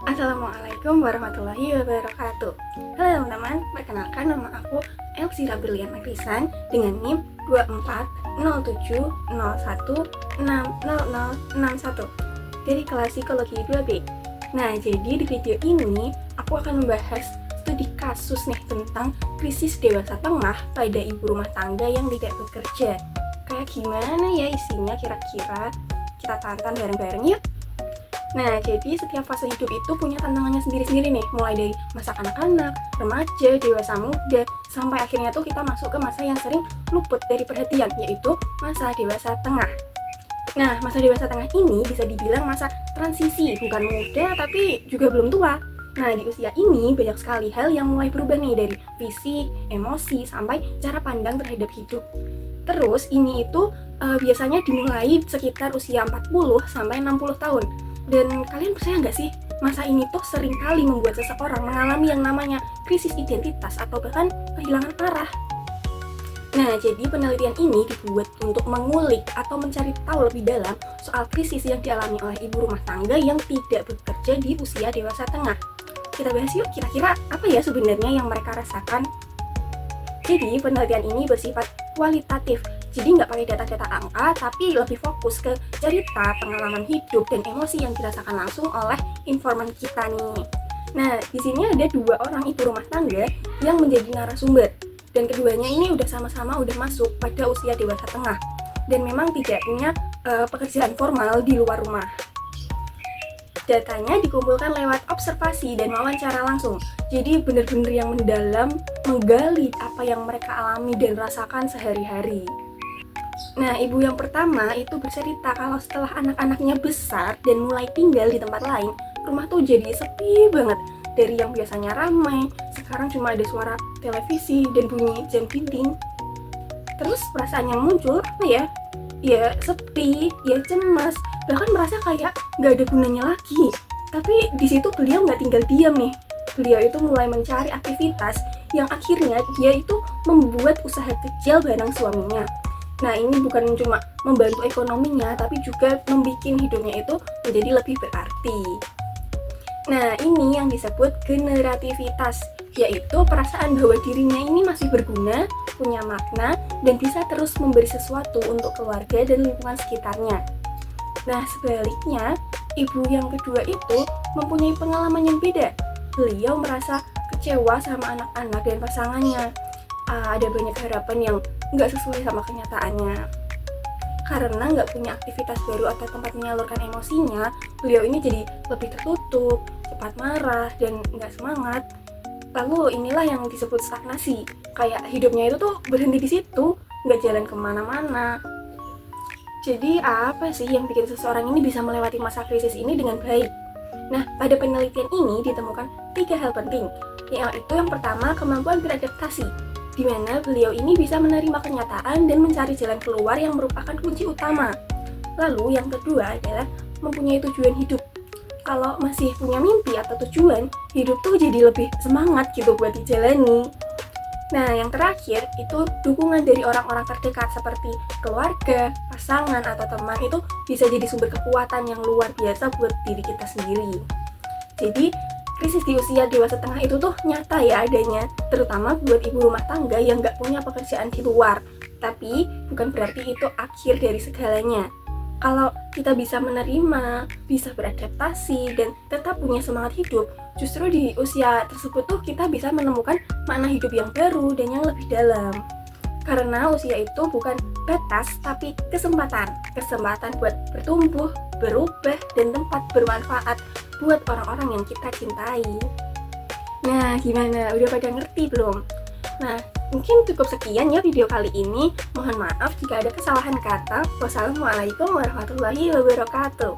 Assalamualaikum warahmatullahi wabarakatuh. Halo teman-teman, perkenalkan nama aku Elvira Brilian Magrisan dengan NIM 240701600061 dari kelas psikologi 2B. Nah, jadi di video ini aku akan membahas studi kasus nih tentang krisis dewasa tengah pada ibu rumah tangga yang tidak bekerja. Kayak gimana ya isinya kira-kira? Kita tonton bareng-bareng yuk. Nah, jadi setiap fase hidup itu punya tantangannya sendiri-sendiri nih, mulai dari masa kanak-kanak, remaja, dewasa muda, sampai akhirnya tuh kita masuk ke masa yang sering luput dari perhatian, yaitu masa dewasa tengah. Nah, masa dewasa tengah ini bisa dibilang masa transisi, bukan muda tapi juga belum tua. Nah, di usia ini banyak sekali hal yang mulai berubah nih, dari fisik, emosi, sampai cara pandang terhadap hidup. Terus ini itu biasanya dimulai sekitar usia 40 sampai 60 tahun. Dan kalian percaya nggak sih, masa ini tuh sering kali membuat seseorang mengalami yang namanya krisis identitas atau bahkan kehilangan arah. Nah, jadi penelitian ini dibuat untuk mengulik atau mencari tahu lebih dalam soal krisis yang dialami oleh ibu rumah tangga yang tidak bekerja di usia dewasa tengah. Kita bahas yuk, kira-kira apa ya sebenarnya yang mereka rasakan? Jadi, penelitian ini bersifat kualitatif. Jadi nggak pakai data-data angka, tapi lebih fokus ke cerita, pengalaman hidup, dan emosi yang dirasakan langsung oleh informan kita nih. Nah, di sini ada dua orang ibu rumah tangga yang menjadi narasumber, dan keduanya ini udah sama-sama udah masuk pada usia dewasa tengah, dan memang tidak punya pekerjaan formal di luar rumah. Datanya dikumpulkan lewat observasi dan wawancara langsung. Jadi benar-benar yang mendalam, menggali apa yang mereka alami dan rasakan sehari-hari. Nah, ibu yang pertama itu bercerita kalau setelah anak-anaknya besar dan mulai tinggal di tempat lain, rumah tuh jadi sepi banget. Dari yang biasanya ramai, sekarang cuma ada suara televisi dan bunyi jam dinding. Terus perasaan yang muncul apa ya? Ya sepi, ya cemas, bahkan merasa kayak nggak ada gunanya lagi. Tapi di situ beliau nggak tinggal diam nih. Beliau itu mulai mencari aktivitas yang akhirnya dia itu membuat usaha kecil bareng suaminya. Nah, ini bukan cuma membantu ekonominya, tapi juga membuat hidupnya itu menjadi lebih berarti. Nah, ini yang disebut generativitas, yaitu perasaan bahwa dirinya ini masih berguna, punya makna, dan bisa terus memberi sesuatu untuk keluarga dan lingkungan sekitarnya. Nah, sebaliknya, ibu yang kedua itu mempunyai pengalaman yang beda. Beliau merasa kecewa sama anak-anak dan pasangannya. Ada banyak harapan yang nggak sesuai sama kenyataannya. Karena nggak punya aktivitas baru atau tempat menyalurkan emosinya, beliau ini jadi lebih tertutup, cepat marah, dan nggak semangat. Lalu inilah yang disebut stagnasi. Kayak hidupnya itu tuh berhenti di situ, nggak jalan kemana-mana. Jadi apa sih yang bikin seseorang ini bisa melewati masa krisis ini dengan baik? Nah, pada penelitian ini ditemukan 3 hal penting, yaitu yang pertama, kemampuan beradaptasi, di mana beliau ini bisa menerima kenyataan dan mencari jalan keluar yang merupakan kunci utama. Lalu yang kedua adalah mempunyai tujuan hidup. Kalau masih punya mimpi atau tujuan, hidup tuh jadi lebih semangat gitu buat dijalani. Nah, yang terakhir itu dukungan dari orang-orang terdekat seperti keluarga, pasangan, atau teman itu bisa jadi sumber kekuatan yang luar biasa buat diri kita sendiri. Jadi, krisis di usia dewasa tengah itu tuh nyata ya adanya, terutama buat ibu rumah tangga yang nggak punya pekerjaan di luar. Tapi bukan berarti itu akhir dari segalanya. Kalau kita bisa menerima, bisa beradaptasi, dan tetap punya semangat hidup, justru di usia tersebut tuh kita bisa menemukan makna hidup yang baru dan yang lebih dalam. Karena usia itu bukan batas, tapi kesempatan. Kesempatan buat bertumbuh, berubah, dan tempat bermanfaat buat orang-orang yang kita cintai. Nah, gimana? Udah pada ngerti belum? Nah, mungkin cukup sekian ya video kali ini. Mohon maaf jika ada kesalahan kata. Wassalamualaikum warahmatullahi wabarakatuh.